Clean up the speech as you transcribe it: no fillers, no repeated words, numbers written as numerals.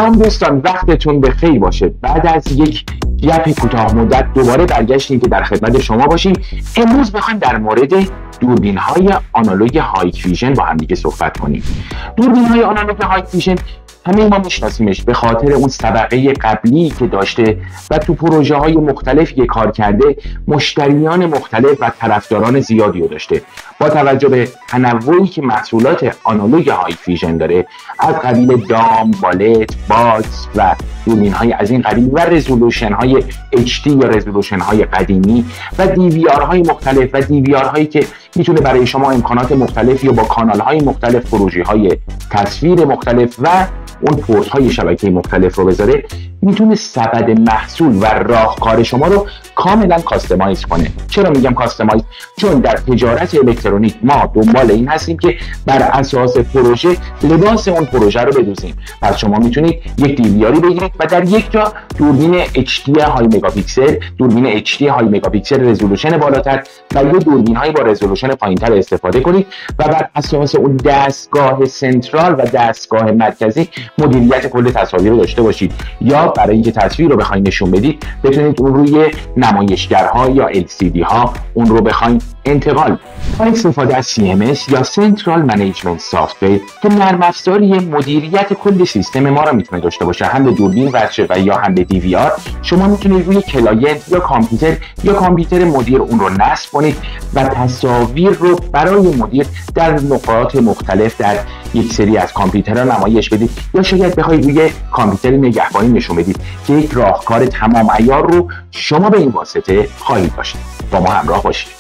سلام دوستان، وقتتون بخیر باشه. بعد از یک گپ کوتاه مدت دوباره برگشتیم که در خدمت شما باشیم. امروز بخوایم در مورد دوربین‌های آنالوگ هایک ویژن با هم دیگه صحبت کنیم. دوربین‌های آنالوگ هایک ویژن همه ما میشناسیمش به خاطر اون سابقه قبلی که داشته و تو پروژه های مختلفی که کار کرده مشتریان مختلف و طرفداران زیادی رو داشته. با توجه به تنوعی که محصولات آنالوگ هایک ویژن داره، از قبیل دام، بالت، باکس و دوربین های از این قبیل و رزولوشن های HD یا رزولوشن های قدیمی و DVR های مختلف و DVR هایی که میتونه برای شما امکانات مختلفی و با کانال های مختلف، پروژه های تصویر مختلف و اون پورت های شبکه مختلف رو بذاره، میتونه سبد محصول و راهکار شما رو کاملا کاستماایز کنه. چرا میگم کاستماایز؟ چون در تجارت الکترونیک ما دنبال این هستیم که بر اساس پروژه لباس اون پروژه رو بدوزیم. پس شما میتونید یک دیویاری بگیرید و در یک جا دوربین HD های مگاپیکسل، دوربین HD های مگاپیکسل رزولوشن بالاتر و یه دوربین های با رزولوشن پایینتر استفاده کنید و بر اساس اون دستگاه سنترال و دستگاه مرکزی مدیریت کل تصاویر رو داشته باشید، یا برای اینکه تصویر رو بخواید نشون بدید بتونید اون روی نمایشگرها یا LCD ها اون رو بخواید انتقال. با استفاده از CMS یا Central Management Software که نرم افزاری مدیریت کل سیستم ما رو میتونه داشته باشه، هم به دوربین وصل و یا هم به DVR، شما میتونید روی کلاینت یا کامپیوتر مدیر اون رو نصب کنید و تصاویر رو برای مدیر در نقاط مختلف در یک سری از کامپیوترها نمایش بدید، یا شاید بخواید روی کامپیوتر نگهبانی نشون بدید که یک راهکار تمام عیار رو شما به این واسطه خواهید داشت. با ما همراه باشید.